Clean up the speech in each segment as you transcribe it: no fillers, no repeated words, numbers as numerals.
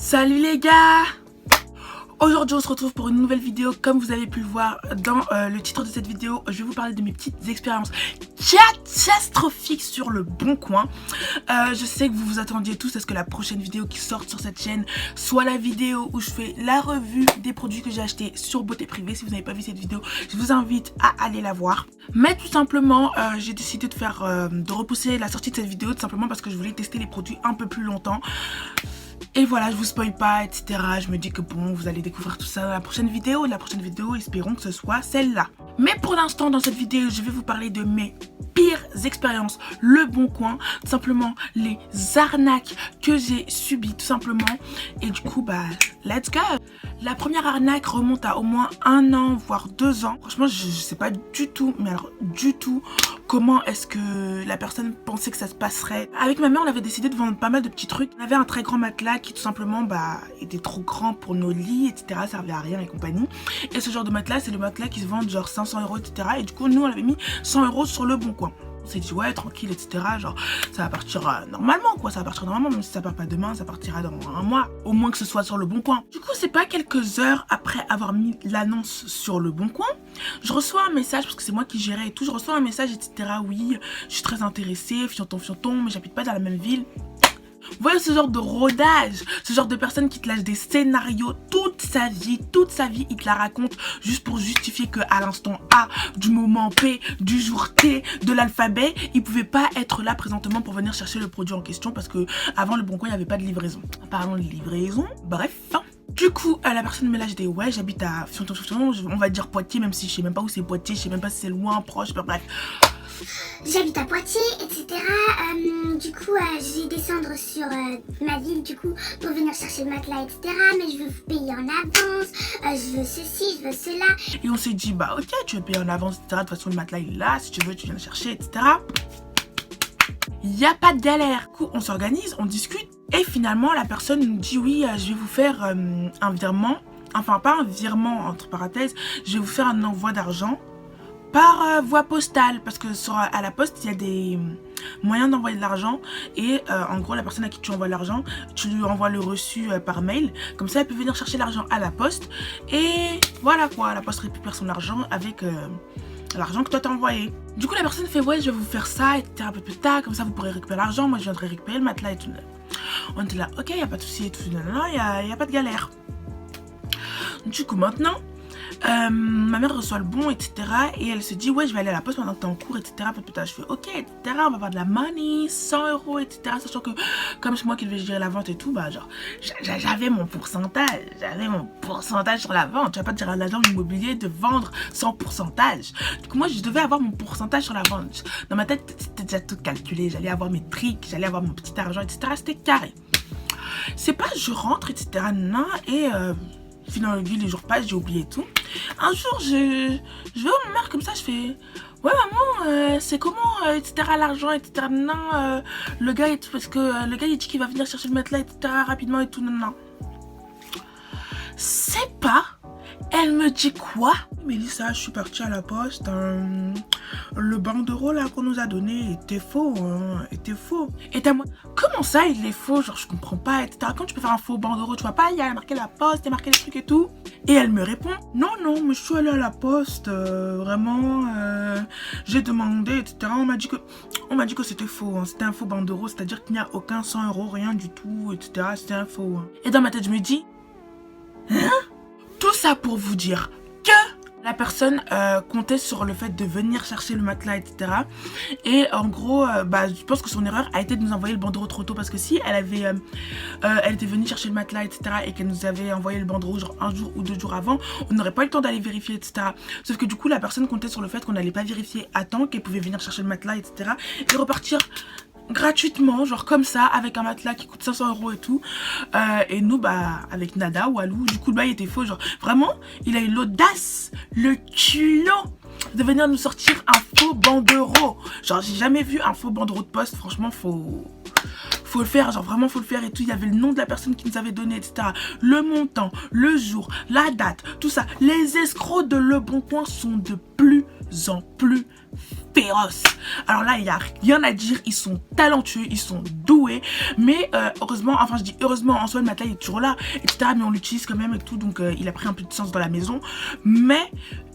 Salut les gars! Aujourd'hui on se retrouve pour une nouvelle vidéo. Comme vous avez pu le voir dans le titre de cette vidéo, je vais vous parler de mes petites expériences catastrophiques sur le Bon Coin. Je sais que vous vous attendiez tous à ce que la prochaine vidéo qui sorte sur cette chaîne soit la vidéo où je fais la revue des produits que j'ai achetés sur Beauté Privée. Si vous n'avez pas vu cette vidéo, je vous invite à aller la voir. Mais tout simplement, j'ai décidé de repousser la sortie de cette vidéo tout simplement parce que je voulais tester les produits un peu plus longtemps. Et voilà, je vous spoil pas, etc. Je me dis que bon, vous allez découvrir tout ça dans la prochaine vidéo. La prochaine vidéo, espérons que ce soit celle-là. Mais pour l'instant, dans cette vidéo, je vais vous parler de mes pires expériences Le Bon Coin. Tout simplement, les arnaques que j'ai subies, tout simplement. Et du coup, bah, let's go! La première arnaque remonte à au moins 1 an, voire 2 ans. Franchement, je sais pas du tout, mais alors du tout, comment est-ce que la personne pensait que ça se passerait. Avec ma mère, on avait décidé de vendre pas mal de petits trucs. On avait un très grand matelas qui tout simplement bah, était trop grand pour nos lits, etc. Servait à rien et compagnie. Et ce genre de matelas, c'est le matelas qui se vend genre 500 €, etc. Et du coup, nous, on avait mis 100 € sur Le Bon Coin. On s'est dit ouais, tranquille, etc. Genre ça va partir normalement quoi, ça va partir normalement, même si ça part pas demain, ça partira dans 1 mois. Au moins que ce soit sur Le Bon Coin. Du coup, c'est pas quelques heures après avoir mis l'annonce sur Le Bon Coin, je reçois un message, parce que c'est moi qui gérais et tout, je reçois un message, etc. Oui, je suis très intéressée, fianton, mais j'habite pas dans la même ville. Vous voyez ce genre de rodage, ce genre de personne qui te lâche des scénarios toute sa vie, il te la raconte juste pour justifier qu'à l'instant A, du moment P, du jour T, de l'alphabet, il pouvait pas être là présentement pour venir chercher le produit en question parce que avant Le Bon Coin, il n'y avait pas de livraison. Parlons de livraison, bref. Du coup, la personne me lâche des ouais, j'habite à Fianton, on va dire Poitiers, même si je sais même pas où c'est Poitiers, je sais même pas si c'est loin, proche, bref. J'habite à Poitiers, etc. Du coup, je vais descendre sur ma ville, du coup, pour venir chercher le matelas, etc. Mais je veux vous payer en avance, je veux ceci, je veux cela. Et on s'est dit, bah ok, tu veux payer en avance, etc. De toute façon, le matelas il est là, si tu veux, tu viens le chercher, etc. Il n'y a pas de galère. Du coup, on s'organise, on discute. Et finalement, la personne nous dit, oui, je vais vous faire un virement. Enfin, pas un virement, entre parenthèses. Je vais vous faire un envoi d'argent par voie postale, parce que à la poste il y a des moyens d'envoyer de l'argent et en gros la personne à qui tu envoies l'argent, tu lui envoies le reçu par mail, comme ça elle peut venir chercher l'argent à la poste et voilà quoi, la poste récupère son argent avec l'argent que toi t'as envoyé. Du coup la personne fait ouais, je vais vous faire ça, etc. un peu plus tard, comme ça vous pourrez récupérer l'argent, moi je viendrai récupérer le matelas et tout. On était là, ok, y a pas de souci et tout, y a pas de galère. Du coup maintenant ma mère reçoit le bon, etc. Et elle se dit ouais, je vais aller à la poste pendant que t'es en cours, etc. Je fais ok, etc. On va avoir de la money, 100 €, etc. Sachant que comme c'est moi qui devais gérer la vente et tout, bah genre j'avais mon pourcentage, sur la vente. Tu vas pas dire à l'agent immobilier de vendre sans pourcentage. Du coup moi je devais avoir mon pourcentage sur la vente. Dans ma tête c'était déjà tout calculé, j'allais avoir mes tricks, j'allais avoir mon petit argent, etc. C'était carré. C'est pas je rentre, etc. Non, et finalement les jours passent, j'ai oublié tout. Un jour je vais à ma mère comme ça, je fais ouais maman, c'est comment, etc. l'argent, etc. Non, le gars et tout, parce que le gars il dit qu'il va venir chercher le matelas, etc. rapidement et tout, non. C'est pas. Elle me dit quoi? Mélissa, je suis partie à la poste. Le banderole là qu'on nous a donné était faux, était faux. Et t'as moi, comment ça il est faux? Genre je comprends pas, etc. Quand tu peux faire un faux banderole, tu vois pas, il y a marqué la poste, il y a marqué les trucs et tout. Et elle me répond, non, mais je suis allée à la poste, vraiment, j'ai demandé, etc. On m'a dit que c'était faux, hein. C'était un faux banderole, c'est-à-dire qu'il n'y a aucun 100 €, rien du tout, etc. C'était un faux. Hein. Et dans ma tête, je me dis, hein? Tout ça pour vous dire que la personne comptait sur le fait de venir chercher le matelas, etc. Et en gros, bah, je pense que son erreur a été de nous envoyer le banderole trop tôt. Parce que si elle était venue chercher le matelas, etc. et qu'elle nous avait envoyé le banderole genre 1 jour ou 2 jours avant, on n'aurait pas eu le temps d'aller vérifier, etc. Sauf que du coup, la personne comptait sur le fait qu'on n'allait pas vérifier à temps, qu'elle pouvait venir chercher le matelas, etc. et repartir gratuitement, genre comme ça, avec un matelas qui coûte 500 € et tout. Et nous, bah, avec Nada ou Alou, du coup, le bail était faux. Genre, vraiment, il a eu l'audace, le culot de venir nous sortir un faux banderole. Genre, j'ai jamais vu un faux banderole de poste. Franchement, faut le faire, genre vraiment faut le faire et tout. Il y avait le nom de la personne qui nous avait donné, etc. Le montant, le jour, la date, tout ça. Les escrocs de Le Bon Coin sont de plus en plus féroces. Alors là, il n'y a rien à dire, ils sont talentueux, ils sont doués, mais heureusement, enfin je dis heureusement, en soi le matelas il est toujours là, etc. Mais on l'utilise quand même et tout, donc il a pris un peu de sens dans la maison. Mais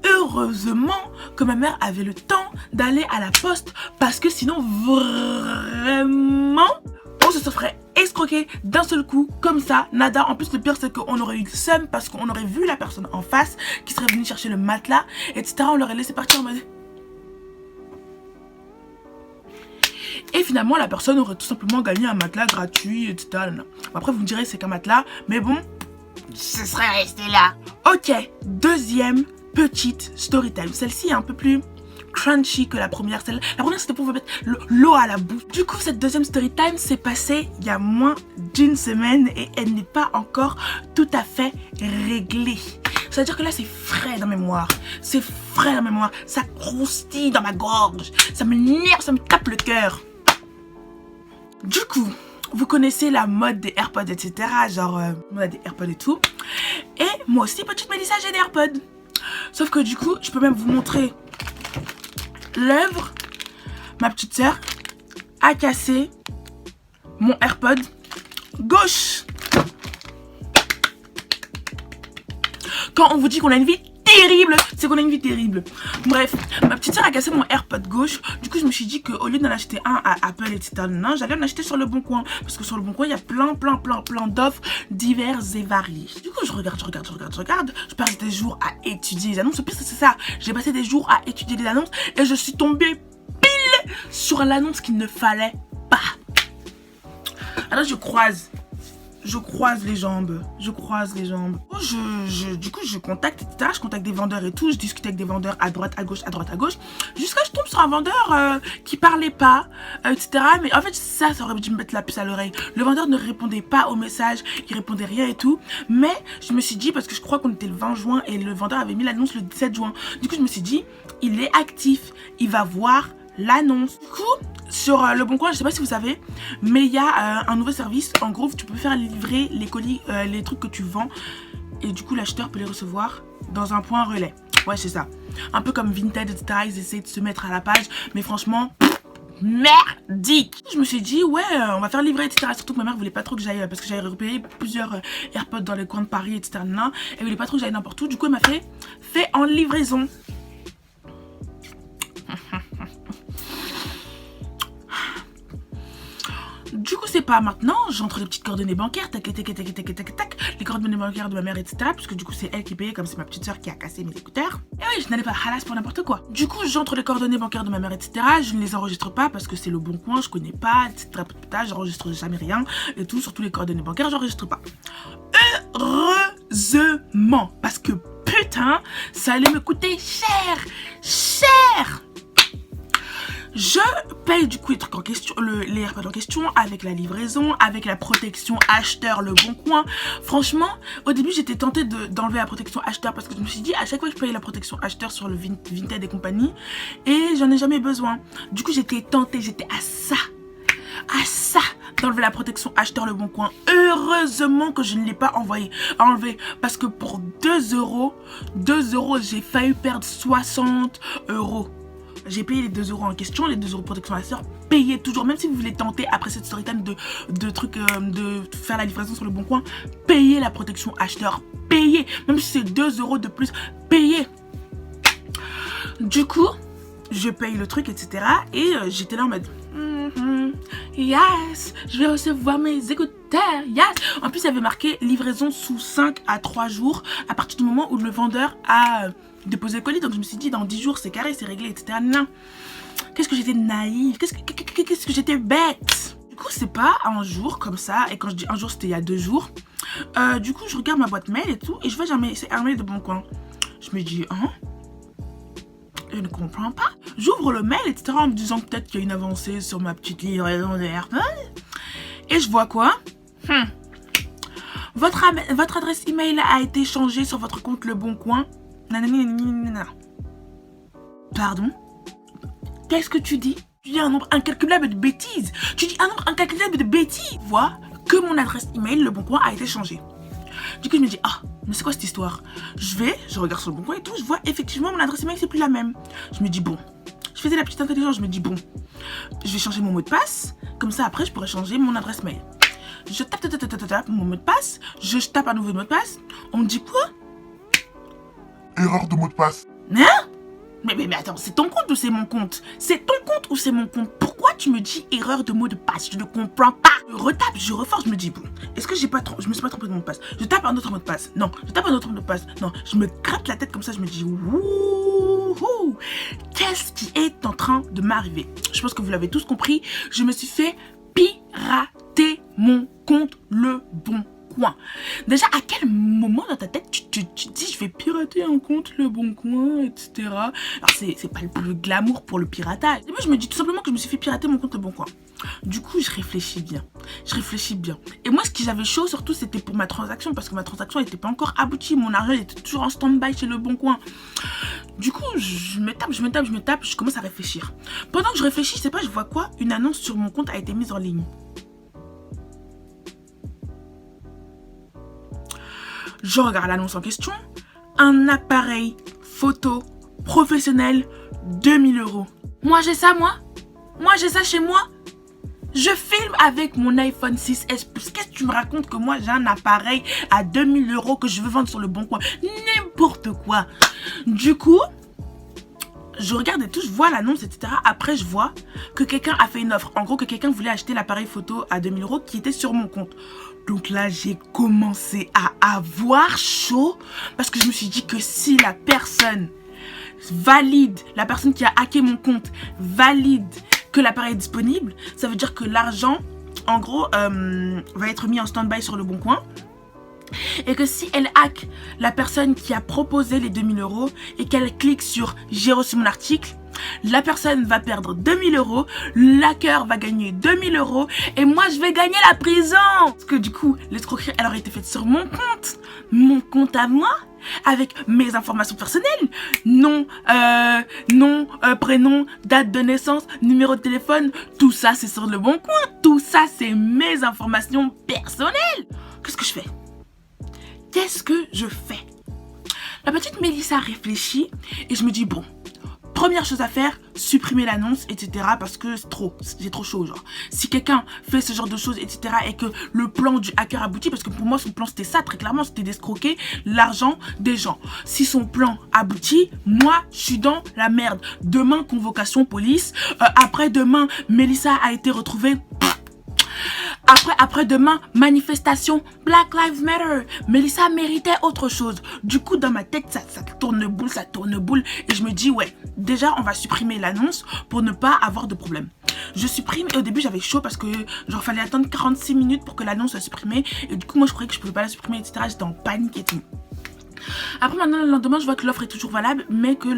heureusement que ma mère avait le temps d'aller à la poste, parce que sinon vraiment on se ferait escroquer d'un seul coup comme ça, nada. En plus le pire c'est qu'on aurait eu le seum parce qu'on aurait vu la personne en face qui serait venue chercher le matelas, etc. On l'aurait laissé partir en mode... Et finalement la personne aurait tout simplement gagné un matelas gratuit, etc. Après vous me direz c'est qu'un matelas, mais bon, Ce serait resté là. ok, deuxième petite story time. Celle-ci est un peu plus crunchy que la première. La première c'était pour vous mettre l'eau à la bouche. Du coup cette deuxième story time s'est passée il y a moins d'une semaine et elle n'est pas encore tout à fait réglée. C'est-à-dire que là c'est frais dans ma mémoire. C'est frais dans ma mémoire. Ça croustille dans ma gorge. Ça me nerve, ça me tape le cœur. Du coup, vous connaissez la mode des AirPods, etc. Genre, on a des AirPods et tout. Et moi aussi, petite Mélissa, j'ai des AirPods. Sauf que du coup, je peux même vous montrer l'œuvre. Ma petite sœur a cassé mon AirPod gauche. Quand on vous dit qu'on a une vie terrible, c'est qu'on a une vie terrible. Bref, ma petite sœur a cassé mon AirPod gauche. Du coup, je me suis dit qu'au lieu d'en acheter un à Apple, etc., j'allais en acheter sur le Bon Coin. Parce que sur le Bon Coin, il y a plein d'offres diverses et variées. Du coup, je regarde. Je passe des jours à étudier les annonces. Le pire, c'est ça. J'ai passé des jours à étudier les annonces et je suis tombée pile sur l'annonce qu'il ne fallait pas. Alors, je croise les jambes. Du coup, je contacte, etc. Je contacte des vendeurs et tout. Je discute avec des vendeurs à droite, à gauche. Jusqu'à ce que je tombe sur un vendeur qui parlait pas, etc. Mais en fait, ça aurait dû me mettre la puce à l'oreille. Le vendeur ne répondait pas aux messages. Il répondait rien et tout. Mais je me suis dit, parce que je crois qu'on était le 20 juin et le vendeur avait mis l'annonce le 17 juin. Du coup, je me suis dit, il est actif. Il va voir l'annonce. Du coup, sur le Bon Coin, je sais pas si vous savez, mais il y a un nouveau service. En gros, tu peux faire livrer les colis, les trucs que tu vends, et du coup l'acheteur peut les recevoir dans un point relais. Ouais, c'est ça. Un peu comme Vinted, etc. Ils essaient de se mettre à la page, mais franchement, merdique. Je me suis dit, ouais, on va faire livrer, etc. Surtout que ma mère voulait pas trop que j'aille, parce que j'avais repéré plusieurs AirPods dans les coins de Paris, etc. Elle voulait pas trop que j'aille n'importe où. Du coup, elle m'a fait en livraison. Du coup, c'est pas maintenant, j'entre les petites coordonnées bancaires, tac, les coordonnées bancaires de ma mère, etc. Puisque du coup, c'est elle qui payait, comme c'est ma petite soeur qui a cassé mes écouteurs. Et oui, je n'allais pas halas pour n'importe quoi. Du coup, j'entre les coordonnées bancaires de ma mère, etc. Je ne les enregistre pas parce que c'est le Bon Coin, je connais pas, etc. J'enregistre jamais rien et tout, surtout les coordonnées bancaires, j'enregistre pas. Heureusement, parce que putain, ça allait me coûter cher. Je paye du coup les trucs en question, les AirPods en question, avec la livraison, avec la protection acheteur Le Bon Coin. Franchement, au début j'étais tentée d'enlever la protection acheteur parce que je me suis dit à chaque fois que je payais la protection acheteur sur le Vinted et compagnie, et j'en ai jamais besoin. Du coup j'étais tentée, j'étais à ça d'enlever la protection acheteur Le Bon Coin. Heureusement que je ne l'ai pas enlevé parce que pour 2 euros, j'ai failli perdre 60 euros. J'ai payé les 2 euros en question, les 2 euros de protection acheteur. Payez toujours, même si vous voulez tenter après cette story time de faire la livraison sur Le Bon Coin, payez la protection acheteur. Payez, même si c'est 2 euros de plus, payez. Du coup, je paye le truc, etc. Et j'étais là en mode yes, je vais recevoir mes écouteurs, yes. En plus, il y avait marqué livraison sous 5 à 3 jours à partir du moment où le vendeur a déposé le colis. Donc je me suis dit, dans 10 jours, c'est carré, c'est réglé, etc. Non. Qu'est-ce que j'étais naïve, qu'est-ce que j'étais bête. Du coup, c'est pas un jour comme ça. Et quand je dis un jour, c'était il y a 2 jours. Du coup, je regarde ma boîte mail et tout. Et je vois jamais, c'est un mail de Bon Coin. Je me dis, hein? Je ne comprends pas. J'ouvre le mail, etc. en me disant peut-être qu'il y a une avancée sur ma petite livraison de AirPods. Et je vois quoi? Votre adresse email a été changée sur votre compte Le Bon Coin. Nanana. Pardon? Qu'est-ce que tu dis? Tu dis un nombre incalculable de bêtises. Tu dis un nombre incalculable de bêtises. Vois que mon adresse email Le Bon Coin a été changée. Du coup, je me dis, ah, mais c'est quoi cette histoire? Je regarde sur le bon coin et tout, je vois effectivement mon adresse email, c'est plus la même. Je me dis, bon, je faisais la petite intelligence, je me dis, bon, je vais changer mon mot de passe, comme ça après, je pourrais changer mon adresse mail. Je tape mon mot de passe, je tape un nouveau mot de passe, on me dit quoi? Erreur de mot de passe. Hein? Mais attends, c'est ton compte ou c'est mon compte? C'est ton compte ou c'est mon compte? Pourquoi tu me dis erreur de mot de passe? Je ne comprends pas. Je retape, je reforce, je me dis, bon, est-ce que je me suis pas trompé de mot de passe? Je tape un autre mot de passe. Non, je tape un autre mot de passe. Non, je me gratte la tête comme ça, je me dis, wouhou, qu'est-ce qui est en train de m'arriver? Je pense que vous l'avez tous compris, je me suis fait pirater mon compte Le Bon Coin. Déjà, à quel moment dans ta tête tu dis je vais pirater un compte Le Bon Coin, etc. Alors c'est pas le plus glamour pour le piratage. Et moi je me dis tout simplement que je me suis fait pirater mon compte Le Bon Coin. Du coup je réfléchis bien. Et moi ce que j'avais chaud surtout c'était pour ma transaction, parce que ma transaction n'était pas encore aboutie. Mon argent était toujours en stand-by chez Le Bon Coin. Du coup je me tape, je commence à réfléchir. Pendant que je réfléchis, je sais pas, je vois quoi? Une annonce sur mon compte a été mise en ligne. Je regarde l'annonce en question. Un appareil photo professionnel, 2000 €. Moi j'ai ça, moi j'ai ça chez moi. Je filme avec mon iPhone 6S Plus. Qu'est-ce que tu me racontes que moi j'ai un appareil à 2000 € que je veux vendre sur Le Bon Coin? N'importe quoi. Du coup, je regarde et tout, je vois l'annonce, etc. Après, je vois que quelqu'un a fait une offre. En gros, que quelqu'un voulait acheter l'appareil photo à 2000 € qui était sur mon compte. Donc là, j'ai commencé à avoir chaud parce que je me suis dit que si la personne valide, la personne qui a hacké mon compte valide que l'appareil est disponible, ça veut dire que l'argent, en gros, va être mis en stand-by sur Le Bon Coin. Et que si elle hack la personne qui a proposé les 2000 € et qu'elle clique sur j'ai reçu mon article, la personne va perdre 2000 €, l'hacker va gagner 2000 € et moi je vais gagner la prison. Parce que du coup, l'escroquerie elle aurait été faite sur mon compte à moi, avec mes informations personnelles, nom, prénom, date de naissance, numéro de téléphone, tout ça c'est sur Le Bon Coin, tout ça c'est mes informations personnelles. Qu'est-ce que je fais? La petite Mélissa réfléchit et je me dis bon, première chose à faire, supprimer l'annonce, etc. Parce que j'ai trop chaud, genre. Si quelqu'un fait ce genre de choses, etc. et que le plan du hacker aboutit, parce que pour moi son plan c'était ça, très clairement, c'était d'escroquer l'argent des gens. Si son plan aboutit, moi je suis dans la merde. Demain, convocation police. Après-demain, Mélissa a été retrouvée. Après-demain, manifestation Black Lives Matter. Mélissa méritait autre chose. Du coup, dans ma tête, ça tourne boule. Et je me dis, ouais, déjà, on va supprimer l'annonce pour ne pas avoir de problème. Je supprime et au début, j'avais chaud parce que genre, fallait attendre 46 minutes pour que l'annonce soit supprimée. Et du coup, moi, je croyais que je pouvais pas la supprimer, etc. J'étais en panique et tout. Après, maintenant, le lendemain, je vois que l'offre est toujours valable, mais que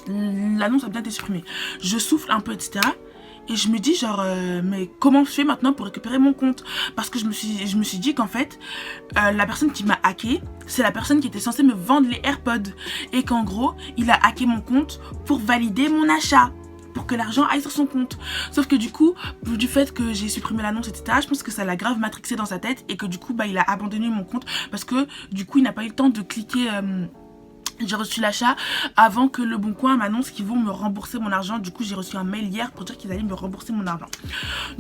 l'annonce a bien été supprimée. Je souffle un peu, etc. Et je me dis genre, mais comment je fais maintenant pour récupérer mon compte? Parce que je me suis dit qu'en fait, la personne qui m'a hacké, c'est la personne qui était censée me vendre les AirPods. Et qu'en gros, il a hacké mon compte pour valider mon achat, pour que l'argent aille sur son compte. Sauf que du coup, du fait que j'ai supprimé l'annonce, etc., je pense que ça l'a grave matrixé dans sa tête. Et que du coup, bah, il a abandonné mon compte. Parce que du coup, il n'a pas eu le temps de cliquer... J'ai reçu l'achat avant que Le Bon Coin m'annonce qu'ils vont me rembourser mon argent. Du coup, j'ai reçu un mail hier pour dire qu'ils allaient me rembourser mon argent.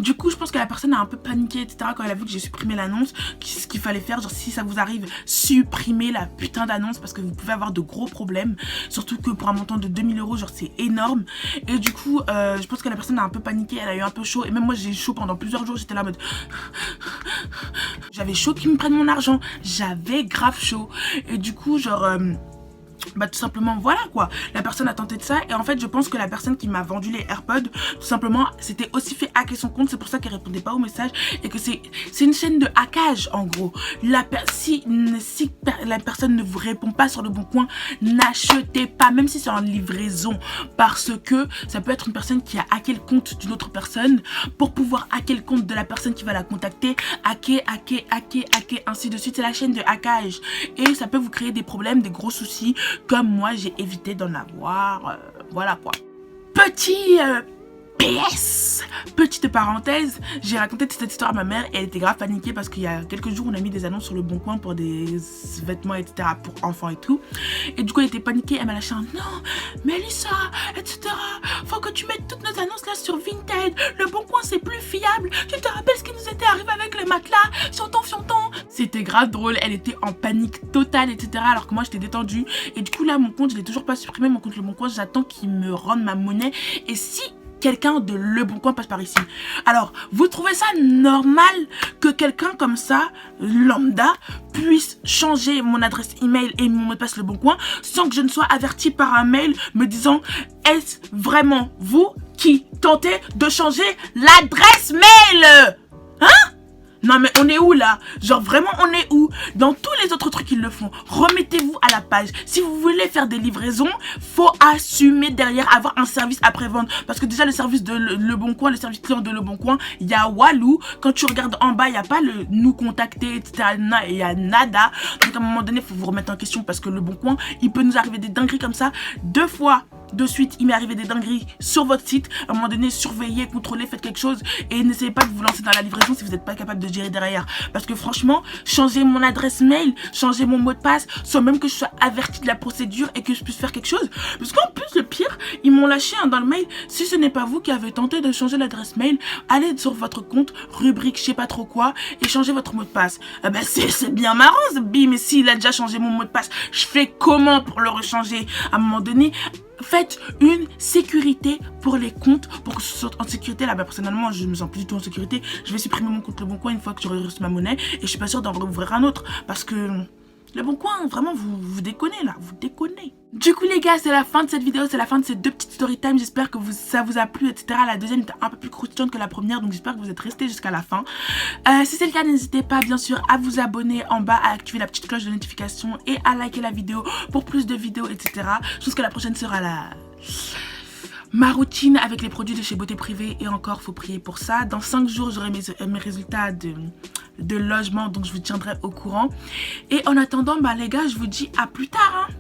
Du coup, je pense que la personne a un peu paniqué, etc. quand elle a vu que j'ai supprimé l'annonce. Ce qu'il fallait faire, genre si ça vous arrive, supprimez la putain d'annonce parce que vous pouvez avoir de gros problèmes. Surtout que pour un montant de 2000 €, genre c'est énorme. Et du coup, je pense que la personne a un peu paniqué, elle a eu un peu chaud. Et même moi, j'ai eu chaud pendant plusieurs jours. J'étais là en mode... J'avais chaud qu'ils me prennent mon argent. J'avais grave chaud. Et du coup, genre... bah tout simplement voilà quoi, la personne a tenté de ça et en fait je pense que la personne qui m'a vendu les AirPods tout simplement c'était aussi fait hacker son compte, c'est pour ça qu'elle répondait pas aux messages et que c'est une chaîne de hackage en gros. Si la personne ne vous répond pas sur Le Bon Coin, n'achetez pas, même si c'est en livraison, parce que ça peut être une personne qui a hacké le compte d'une autre personne pour pouvoir hacker le compte de la personne qui va la contacter, hacker, ainsi de suite. C'est la chaîne de hackage et ça peut vous créer des problèmes, des gros soucis, comme moi j'ai évité d'en avoir, voilà quoi. Petit PS, petite parenthèse, j'ai raconté cette histoire à ma mère et elle était grave paniquée parce qu'il y a quelques jours on a mis des annonces sur le Bon Coin pour des vêtements etc pour enfants et tout, et du coup elle était paniquée, elle m'a lâché un non Mélissa etc, faut que tu mettes toutes nos annonces là sur Vinted, le Bon Coin c'est plus fiable, tu te rappelles ce qui nous était arrivé avec le matelas, fianton. C'était grave drôle, elle était en panique totale etc alors que moi j'étais détendue, et du coup là mon compte je l'ai toujours pas supprimé, mon compte le Bon Coin, j'attends qu'il me rende ma monnaie, et si quelqu'un de Le Bon Coin passe par ici. Alors, vous trouvez ça normal que quelqu'un comme ça, lambda, puisse changer mon adresse email et mon mot de passe Le Bon Coin sans que je ne sois avertie par un mail me disant est-ce vraiment vous qui tentez de changer l'adresse mail? Hein? Non mais on est où là? Genre vraiment on est où? Dans tous les autres trucs ils le font. Remettez-vous à la page. Si vous voulez faire des livraisons, faut assumer derrière, avoir un service après-vente. Parce que déjà le service de Le Bon Coin, le service client de Le Bon Coin, il y a Walou. Quand tu regardes en bas, il n'y a pas le nous contacter, etc. Il y a nada. Donc à un moment donné, il faut vous remettre en question parce que Le Bon Coin, il peut nous arriver des dingueries comme ça 2 fois. De suite, il m'est arrivé des dingueries sur votre site. À un moment donné, surveillez, contrôlez, faites quelque chose et n'essayez pas de vous lancer dans la livraison si vous n'êtes pas capable de gérer derrière. Parce que franchement, changer mon adresse mail, changer mon mot de passe, sans même que je sois avertie de la procédure et que je puisse faire quelque chose. Parce qu'en plus, le pire, ils m'ont lâché dans le mail. Si ce n'est pas vous qui avez tenté de changer l'adresse mail, allez sur votre compte, rubrique je sais pas trop quoi, et changez votre mot de passe. Eh ben, c'est bien marrant, ce bim, mais s'il a déjà changé mon mot de passe, je fais comment pour le rechanger? À un moment donné, faites une sécurité pour les comptes, pour que ce soit en sécurité. Là, bah, personnellement, je ne me sens plus du tout en sécurité. Je vais supprimer mon compte Le Bon Coin une fois que j'aurai reçu ma monnaie. Et je suis pas sûre d'en rouvrir un autre. Parce que Le Bon Coin, vraiment, vous déconnez là. Vous déconnez. Du coup, les gars, c'est la fin de cette vidéo. C'est la fin de ces 2 petites story time. J'espère que ça vous a plu, etc. La deuxième était un peu plus croustillante que la première. Donc, j'espère que vous êtes restés jusqu'à la fin. Si c'est le cas, n'hésitez pas, bien sûr, à vous abonner en bas, à activer la petite cloche de notification et à liker la vidéo pour plus de vidéos, etc. Je pense que la prochaine sera ma routine avec les produits de chez Beauté Privée, et encore faut prier pour ça. Dans 5 jours j'aurai mes résultats de logement, donc je vous tiendrai au courant. Et en attendant, bah les gars, je vous dis à plus tard hein.